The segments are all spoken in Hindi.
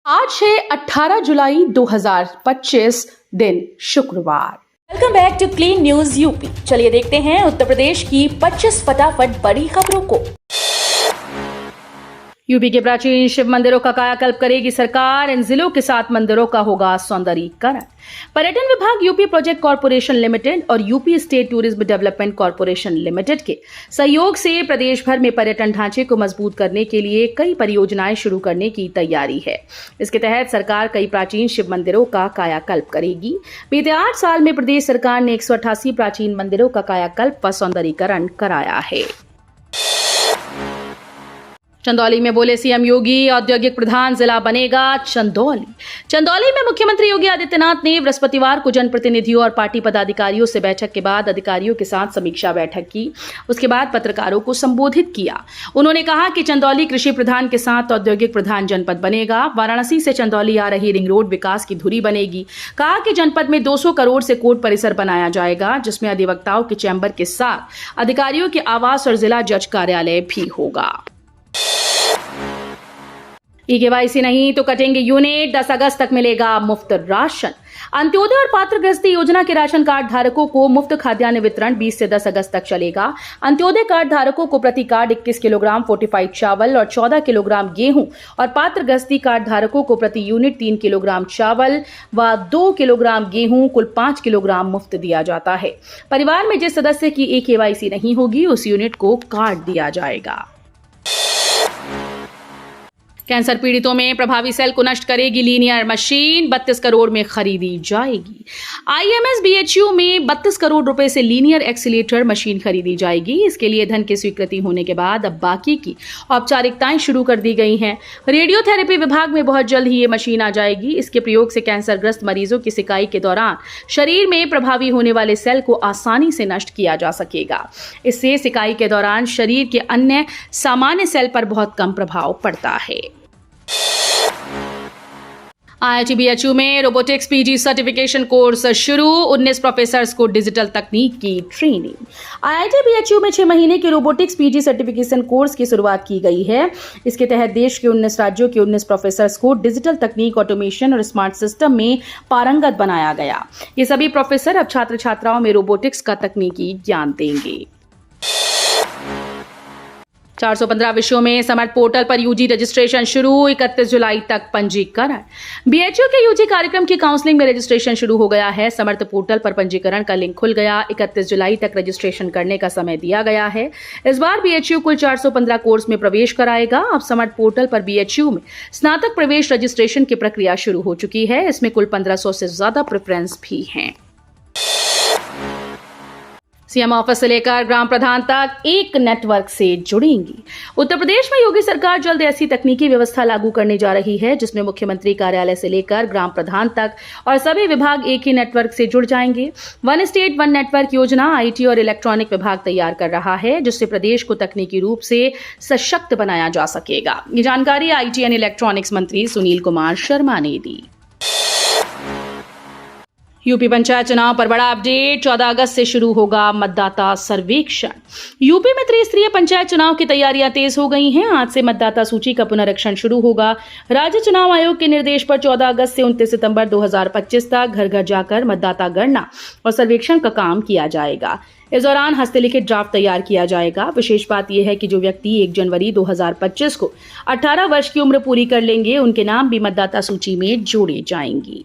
आज है 18 जुलाई 2025 दिन शुक्रवार। Welcome back to clean news UP. चलिए देखते हैं उत्तर प्रदेश की 25 फटाफट बड़ी खबरों को। यूपी के प्राचीन शिव मंदिरों का कायाकल्प करेगी सरकार। इन जिलों के 7 मंदिरों का होगा सौंदर्यीकरण। पर्यटन विभाग, यूपी प्रोजेक्ट कॉर्पोरेशन लिमिटेड और UP state tourism development corporation limited के सहयोग से प्रदेश भर में पर्यटन ढांचे को मजबूत करने के लिए कई परियोजनाएं शुरू करने की तैयारी है। इसके तहत सरकार कई प्राचीन शिव मंदिरों का कायाकल्प करेगी। बीते 8 साल में प्रदेश सरकार ने 188 प्राचीन मंदिरों का कायाकल्प व सौंदर्यीकरण कराया है। चंदौली में बोले सीएम योगी, औद्योगिक प्रधान जिला बनेगा चंदौली में मुख्यमंत्री योगी आदित्यनाथ ने बृहस्पतिवार को जनप्रतिनिधियों और पार्टी पदाधिकारियों से बैठक के बाद अधिकारियों के साथ समीक्षा बैठक की। उसके बाद पत्रकारों को संबोधित किया। उन्होंने कहा कि चंदौली कृषि प्रधान के साथ औद्योगिक प्रधान जनपद बनेगा। वाराणसी से चंदौली आ रही रिंग रोड विकास की धुरी बनेगी। कहा कि जनपद में 200 करोड़ से कोर्ट परिसर बनाया जाएगा, जिसमें अधिवक्ताओं के चैम्बर के साथ अधिकारियों के आवास और जिला जज कार्यालय भी होगा। केवाईसी नहीं तो कटेंगे यूनिट, 10 अगस्त तक मिलेगा मुफ्त राशन। अंत्योदय और पात्र गृहस्थी योजना के राशन कार्ड धारकों को मुफ्त खाद्यान्न वितरण 20 से 10 अगस्त तक चलेगा। अंत्योदय कार्ड धारकों को प्रति कार्ड 21 किलोग्राम फोर्टिफाइड चावल और 14 किलोग्राम गेहूं और पात्र गृहस्थी कार्ड धारकों को प्रति यूनिट 3 किलोग्राम चावल व 2 किलोग्राम गेहूं कुल 5 किलोग्राम मुफ्त दिया जाता है। परिवार में जिस सदस्य की केवाईसी नहीं होगी उस यूनिट को कार्ड दिया जाएगा। कैंसर पीड़ितों में प्रभावी सेल को नष्ट करेगी लीनियर मशीन, 32 करोड़ में खरीदी जाएगी। आईएमएस बीएचयू में 32 करोड़ रुपए से लीनियर एक्सीलेटर मशीन खरीदी जाएगी। इसके लिए धन की स्वीकृति होने के बाद अब बाकी की औपचारिकताएं शुरू कर दी गई हैं। रेडियोथेरेपी विभाग में बहुत जल्द ही ये मशीन आ जाएगी। इसके प्रयोग से कैंसरग्रस्त मरीजों की सिकाई के दौरान शरीर में प्रभावी होने वाले सेल को आसानी से नष्ट किया जा सकेगा। इससे सिकाई के दौरान शरीर के अन्य सामान्य सेल पर बहुत कम प्रभाव पड़ता है। आईआईटी बीएचयू में रोबोटिक्स पीजी सर्टिफिकेशन कोर्स शुरू, 19 प्रोफेसर्स को डिजिटल तकनीक की ट्रेनिंग। आईआईटी बीएचयू में 6 महीने के रोबोटिक्स पीजी सर्टिफिकेशन कोर्स की शुरुआत की गई है। इसके तहत देश के 19 राज्यों के 19 प्रोफेसर्स को डिजिटल तकनीक, ऑटोमेशन और स्मार्ट सिस्टम में पारंगत बनाया गया। ये सभी प्रोफेसर अब छात्र छात्राओं में रोबोटिक्स का तकनीकी ज्ञान देंगे। 415 विषयों में समर्थ पोर्टल पर यूजी रजिस्ट्रेशन शुरू, 31 जुलाई तक पंजीकरण। बीएचयू के यूजी कार्यक्रम की काउंसलिंग में रजिस्ट्रेशन शुरू हो गया है। समर्थ पोर्टल पर पंजीकरण का लिंक खुल गया। 31 जुलाई तक रजिस्ट्रेशन करने का समय दिया गया है। इस बार बीएचयू कुल 415 कोर्स में प्रवेश कराएगा। अब समर्थ पोर्टल पर बीएचयू में स्नातक प्रवेश रजिस्ट्रेशन की प्रक्रिया शुरू हो चुकी है। इसमें कुल 1500 से ज्यादा प्रेफरेंस भी हैं। सीएम ऑफिस से लेकर ग्राम प्रधान तक एक नेटवर्क से जुड़ेंगी। उत्तर प्रदेश में योगी सरकार जल्द ऐसी तकनीकी व्यवस्था लागू करने जा रही है जिसमें मुख्यमंत्री कार्यालय से लेकर ग्राम प्रधान तक और सभी विभाग एक ही नेटवर्क से जुड़ जाएंगे। वन स्टेट वन नेटवर्क योजना आईटी और इलेक्ट्रॉनिक विभाग तैयार कर रहा है, जिससे प्रदेश को तकनीकी रूप से सशक्त बनाया जा सकेगा। ये जानकारी आईटी एंड इलेक्ट्रॉनिक्स मंत्री सुनील कुमार शर्मा ने दी। यूपी पंचायत चुनाव पर बड़ा अपडेट, 14 अगस्त से शुरू होगा मतदाता सर्वेक्षण। यूपी में त्रिस्तरीय पंचायत चुनाव की तैयारियां तेज हो गई हैं। आज से मतदाता सूची का पुनरीक्षण शुरू होगा। राज्य चुनाव आयोग के निर्देश पर 14 अगस्त से 29 सितंबर 2025 तक घर घर जाकर मतदाता गणना और सर्वेक्षण का काम किया जाएगा। इस दौरान हस्तलिखित ड्राफ्ट तैयार किया जाएगा। विशेष बात यह है कि जो व्यक्ति 1 जनवरी 2025 को 18 वर्ष की उम्र पूरी कर लेंगे, उनके नाम भी मतदाता सूची में जोड़े जाएंगे।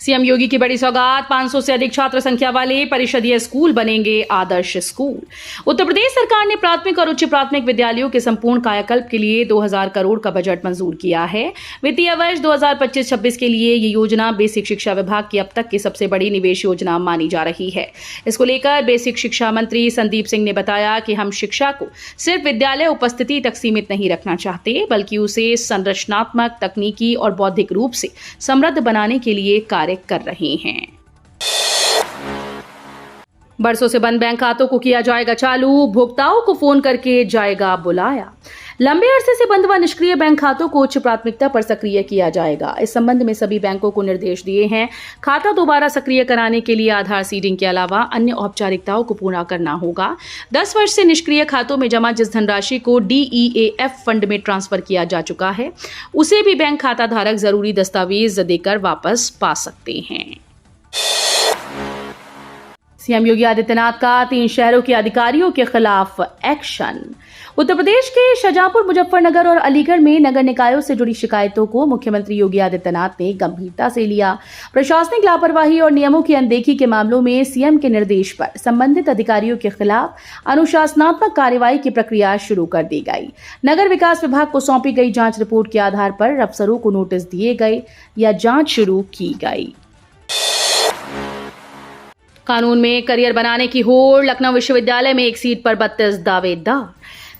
सीएम योगी की बड़ी सौगात, 500 से अधिक छात्र संख्या वाले परिषदीय स्कूल बनेंगे आदर्श स्कूल। उत्तर प्रदेश सरकार ने प्राथमिक और उच्च प्राथमिक विद्यालयों के संपूर्ण कायाकल्प के लिए 2000 करोड़ का बजट मंजूर किया है। वित्तीय वर्ष 2025-26 के लिए ये योजना बेसिक शिक्षा विभाग की अब तक की सबसे बड़ी निवेश योजना मानी जा रही है। इसको लेकर बेसिक शिक्षा मंत्री संदीप सिंह ने बताया कि हम शिक्षा को सिर्फ विद्यालय उपस्थिति तक सीमित नहीं रखना चाहते, बल्कि उसे संरचनात्मक, तकनीकी और बौद्धिक रूप से समृद्ध बनाने के लिए कार्य कर रहे हैं। बरसों से बंद बैंक खातों को किया जाएगा चालू, उपभोक्ताओं को फोन करके जाएगा बुलाया। लंबे अरसे से बंद व निष्क्रिय बैंक खातों को उच्च प्राथमिकता पर सक्रिय किया जाएगा। इस संबंध में सभी बैंकों को निर्देश दिए हैं। खाता दोबारा सक्रिय कराने के लिए आधार सीडिंग के अलावा अन्य औपचारिकताओं को पूरा करना होगा। 10 वर्ष से निष्क्रिय खातों में जमा जिस धनराशि को DEAF फंड में ट्रांसफर किया जा चुका है, उसे भी बैंक खाता धारक जरूरी दस्तावेज देकर वापस पा सकते हैं। सीएम योगी आदित्यनाथ का 3 शहरों के अधिकारियों के खिलाफ एक्शन। उत्तर प्रदेश के शाहजहांपुर, मुजफ्फरनगर और अलीगढ़ में नगर निकायों से जुड़ी शिकायतों को मुख्यमंत्री योगी आदित्यनाथ ने गंभीरता से लिया। प्रशासनिक लापरवाही और नियमों की अनदेखी के मामलों में सीएम के निर्देश पर संबंधित अधिकारियों के खिलाफ अनुशासनात्मक कार्रवाई की प्रक्रिया शुरू कर दी गई। नगर विकास विभाग को सौंपी गई जांच रिपोर्ट के आधार पर अफसरों को नोटिस दिए गए या जांच शुरू की गई। कानून में करियर बनाने की होड़। लखनऊ विश्वविद्यालय में एक सीट पर 32 दावेदार।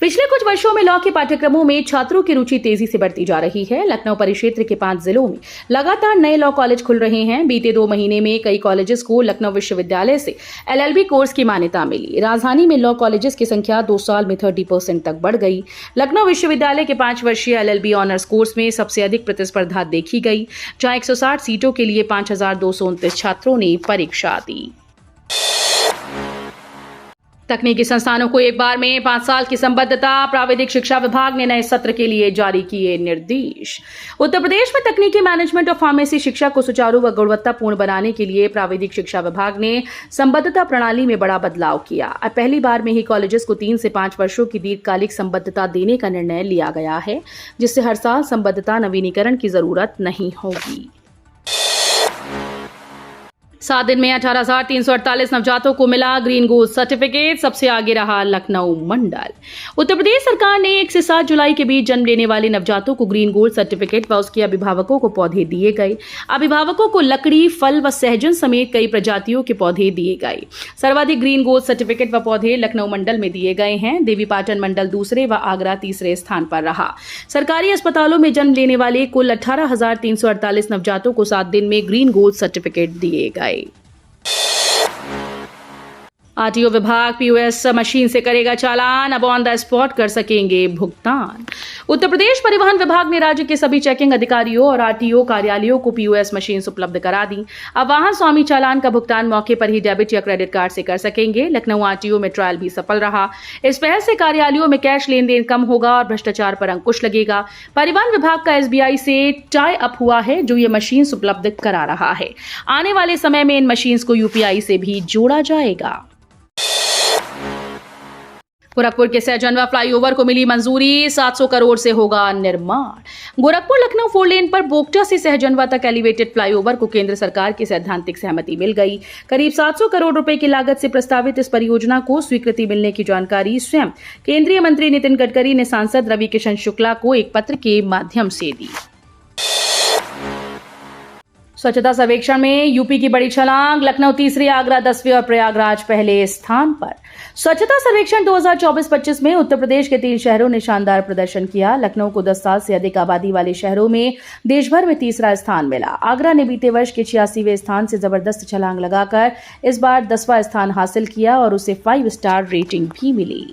पिछले कुछ वर्षों में लॉ के पाठ्यक्रमों में छात्रों की रुचि तेजी से बढ़ती जा रही है। लखनऊ परिक्षेत्र के 5 जिलों में लगातार नए लॉ कॉलेज खुल रहे हैं। बीते 2 महीने में कई कॉलेजेस को लखनऊ विश्वविद्यालय से LLB कोर्स की मान्यता मिली। राजधानी में लॉ कॉलेजेस की संख्या 2 साल में 30% तक बढ़ गई। लखनऊ विश्वविद्यालय के 5 वर्षीय LLB ऑनर्स कोर्स में सबसे अधिक प्रतिस्पर्धा देखी गई, जहां 160 सीटों के लिए 5229 छात्रों ने परीक्षा दी। तकनीकी संस्थानों को एक बार में 5 साल की संबद्धता। प्राविधिक शिक्षा विभाग ने नए सत्र के लिए जारी किए निर्देश। उत्तर प्रदेश में तकनीकी मैनेजमेंट और फार्मेसी शिक्षा को सुचारू व गुणवत्तापूर्ण बनाने के लिए प्राविधिक शिक्षा विभाग ने संबद्धता प्रणाली में बड़ा बदलाव किया। अब पहली बार में ही कॉलेजेस को 3 से 5 वर्षों की दीर्घकालिक संबद्धता देने का निर्णय लिया गया है, जिससे हर साल संबद्धता नवीनीकरण की जरूरत नहीं होगी। 7 दिन में 18,348 नवजातों को मिला ग्रीन गोल्ड सर्टिफिकेट। सबसे आगे रहा लखनऊ मंडल। उत्तर प्रदेश सरकार ने 1 से 7 जुलाई के बीच जन्म लेने वाले नवजातों को ग्रीन गोल्ड सर्टिफिकेट व उसके अभिभावकों को पौधे दिए गए। अभिभावकों को लकड़ी, फल व सहजन समेत कई प्रजातियों के पौधे दिए गए। सर्वाधिक ग्रीन गोल्ड सर्टिफिकेट व पौधे लखनऊ मंडल में दिए गए हैं। देवीपाटन मंडल दूसरे व आगरा तीसरे स्थान पर रहा। सरकारी अस्पतालों में जन्म लेने वाले कुल 18,348 नवजातों को 7 दिन में ग्रीन गोल्ड सर्टिफिकेट दिए गए। आरटीओ विभाग POS मशीन से करेगा चालान। अब ऑन द स्पॉट कर सकेंगे भुगतान। उत्तर प्रदेश परिवहन विभाग ने राज्य के सभी चेकिंग अधिकारियों और आरटीओ कार्यालयों को POS मशीन उपलब्ध करा दी। अब वाहन स्वामी चालान का भुगतान मौके पर ही डेबिट या क्रेडिट कार्ड से कर सकेंगे। लखनऊ आरटीओ में ट्रायल भी सफल रहा। इस पहल से कार्यालयों में कैश लेन देन कम होगा और भ्रष्टाचार पर अंकुश लगेगा। परिवहन विभाग का SBI से टाई अप हुआ है, जो ये मशीन उपलब्ध करा रहा है। आने वाले समय में इन मशीन को UPI से भी जोड़ा जाएगा। गोरखपुर के सहजनवा फ्लाईओवर को मिली मंजूरी। 700 करोड़ से होगा निर्माण। गोरखपुर लखनऊ 4 लेन पर बोगटा से सहजनवा तक एलिवेटेड फ्लाईओवर को केंद्र सरकार की सैद्धांतिक सहमति मिल गई। करीब 700 करोड़ रुपए की लागत से प्रस्तावित इस परियोजना को स्वीकृति मिलने की जानकारी स्वयं केंद्रीय मंत्री नितिन गडकरी ने सांसद रवि किशन शुक्ला को एक पत्र के माध्यम से दी। स्वच्छता सर्वेक्षण में यूपी की बड़ी छलांग। लखनऊ तीसरे, आगरा 10वें और प्रयागराज पहले स्थान पर। स्वच्छता सर्वेक्षण 2024-25 में उत्तर प्रदेश के 3 शहरों ने शानदार प्रदर्शन किया। लखनऊ को 10 साल से अधिक आबादी वाले शहरों में देश भर में तीसरा स्थान मिला। आगरा ने बीते वर्ष के 86वें स्थान से जबरदस्त छलांग लगाकर इस बार 10वां स्थान हासिल किया और उसे 5 स्टार रेटिंग भी मिली।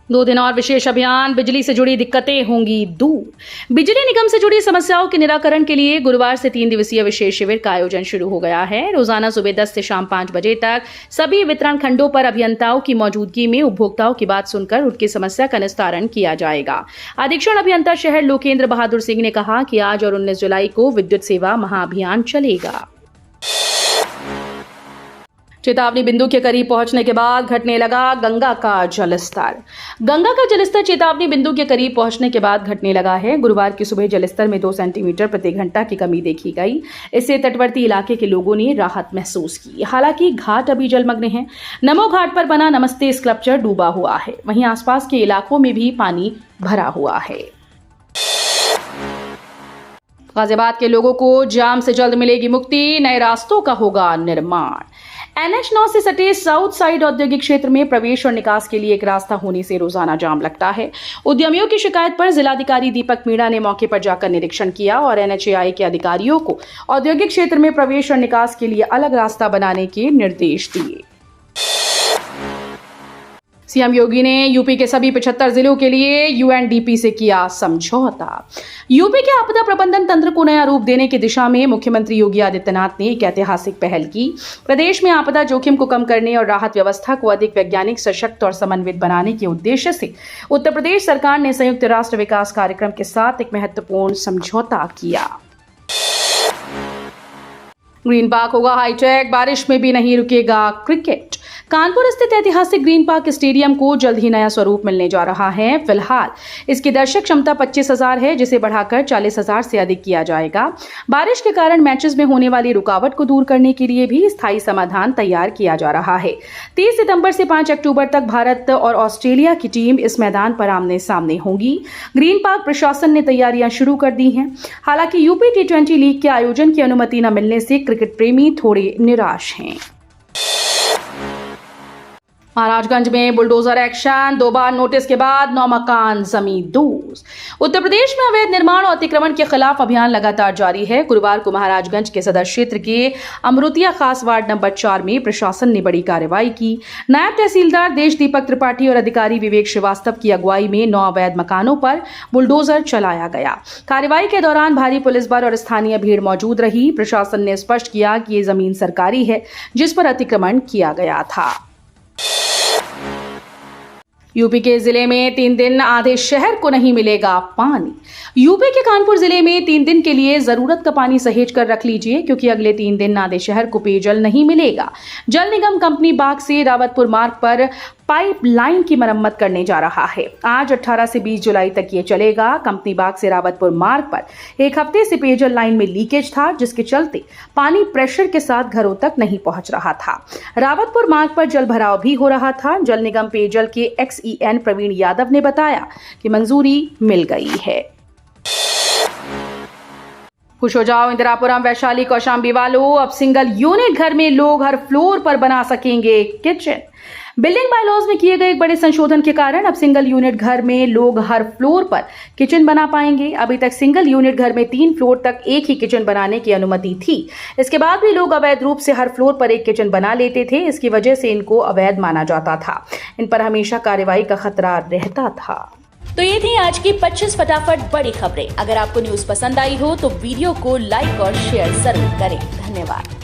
2 दिन और विशेष अभियान। बिजली से जुड़ी दिक्कतें होंगी दूर। बिजली निगम से जुड़ी समस्याओं के निराकरण के लिए गुरुवार से 3 दिवसीय विशेष शिविर का आयोजन शुरू हो गया है। रोजाना सुबह 10 से शाम 5 बजे तक सभी वितरण खंडों पर अभियंताओं की मौजूदगी में उपभोक्ताओं की बात सुनकर उनकी समस्या का निस्तारण किया जाएगा। अधीक्षण अभियंता शहर लोकेंद्र बहादुर सिंह ने कहा कि आज और 19 जुलाई को विद्युत सेवा महाअभियान चलेगा। चेतावनी बिंदु के करीब पहुंचने के बाद घटने लगा गंगा का जलस्तर। गंगा का जलस्तर चेतावनी बिंदु के करीब पहुंचने के बाद घटने लगा है। गुरुवार की सुबह जलस्तर में 2 सेंटीमीटर प्रति घंटा की कमी देखी गई। इससे तटवर्ती इलाके के लोगों ने राहत महसूस की। हालांकि घाट अभी जलमग्न है। नमो घाट पर बना नमस्ते स्कल्पचर डूबा हुआ है। वहीं आसपास के इलाकों में भी पानी भरा हुआ है। गाजियाबाद के लोगों को जाम से जल्द मिलेगी मुक्ति। नए रास्तों का होगा निर्माण। NH9 से सटे साउथ साइड औद्योगिक क्षेत्र में प्रवेश और निकास के लिए एक रास्ता होने से रोजाना जाम लगता है। उद्यमियों की शिकायत पर जिलाधिकारी दीपक मीणा ने मौके पर जाकर निरीक्षण किया और NHAI के अधिकारियों को औद्योगिक क्षेत्र में प्रवेश और निकास के लिए अलग रास्ता बनाने के निर्देश दिए। सीएम योगी ने यूपी के सभी 75 जिलों के लिए यूएनडीपी से किया समझौता। यूपी के आपदा प्रबंधन तंत्र को नया रूप देने की दिशा में मुख्यमंत्री योगी आदित्यनाथ ने एक ऐतिहासिक पहल की। प्रदेश में आपदा जोखिम को कम करने और राहत व्यवस्था को अधिक वैज्ञानिक, सशक्त और समन्वित बनाने के उद्देश्य से उत्तर प्रदेश सरकार ने संयुक्त राष्ट्र विकास कार्यक्रम के साथ एक महत्वपूर्ण समझौता किया। ग्रीन पार्क होगा हाईटेक, बारिश में भी नहीं रुकेगा क्रिकेट। कानपुर स्थित ऐतिहासिक ग्रीन पार्क स्टेडियम को जल्द ही नया स्वरूप मिलने जा रहा है। फिलहाल इसकी दर्शक क्षमता 25,000 है, जिसे बढ़ाकर 40,000 से अधिक किया जाएगा। बारिश के कारण मैचेस में होने वाली रुकावट को दूर करने के लिए भी स्थायी समाधान तैयार किया जा रहा है। 30 सितंबर से 5 अक्टूबर तक भारत और ऑस्ट्रेलिया की टीम इस मैदान पर आमने सामने होंगी। ग्रीन पार्क प्रशासन ने तैयारियां शुरू कर दी हैं। हालांकि यूपी T20 लीग के आयोजन की अनुमति न मिलने से क्रिकेट प्रेमी थोड़े निराश हैं। महाराजगंज में बुलडोजर एक्शन, 2 बार नोटिस के बाद 9 मकान जमींदोज। उत्तर प्रदेश में अवैध निर्माण और अतिक्रमण के खिलाफ अभियान लगातार जारी है। गुरुवार को महाराजगंज के सदर क्षेत्र के अमरुतिया खास वार्ड नंबर 4 में प्रशासन ने बड़ी कार्रवाई की। नायब तहसीलदार देश दीपक त्रिपाठी और अधिकारी विवेक श्रीवास्तव की अगुवाई में 9 अवैध मकानों पर बुलडोजर चलाया गया। कार्रवाई के दौरान भारी पुलिस बल और स्थानीय भीड़ मौजूद रही। प्रशासन ने स्पष्ट किया कि ये जमीन सरकारी है, जिस पर अतिक्रमण किया गया था। यूपी के जिले में 3 दिन आधे शहर को नहीं मिलेगा पानी। यूपी के कानपुर जिले में 3 दिन के लिए जरूरत का पानी सहेज कर रख लीजिए, क्योंकि अगले 3 दिन आधे शहर को पेयजल नहीं मिलेगा। जल निगम कंपनी बाग से रावतपुर मार्ग पर पाइपलाइन की मरम्मत करने जा रहा है। आज 18 से 20 जुलाई तक ये चलेगा। कंपनी बाग से रावतपुर मार्ग पर एक हफ्ते से पेयजल लाइन में लीकेज था, जिसके चलते पानी प्रेशर के साथ घरों तक नहीं पहुंच रहा था। रावतपुर मार्ग पर जल भराव भी हो रहा था। जल निगम पेयजल के XEN प्रवीण यादव ने बताया कि मंजूरी मिल गई है। खुश हो जाओ इंदिरापुरम, वैशाली, कौशाम्बी वालों, अब सिंगल यूनिट घर में लोग हर फ्लोर पर बना सकेंगे किचन। बिल्डिंग बायलॉज में किए गए एक बड़े संशोधन के कारण अब सिंगल यूनिट घर में लोग हर फ्लोर पर किचन बना पाएंगे। अभी तक सिंगल यूनिट घर में 3 फ्लोर तक एक ही किचन बनाने की अनुमति थी। इसके बाद भी लोग अवैध रूप से हर फ्लोर पर एक किचन बना लेते थे। इसकी वजह से इनको अवैध माना जाता था। इन पर हमेशा कार्रवाई का खतरा रहता था। तो ये थी आज की 25 फटाफट बड़ी खबरें। अगर आपको न्यूज पसंद आई हो तो वीडियो को लाइक और शेयर जरूर करें। धन्यवाद।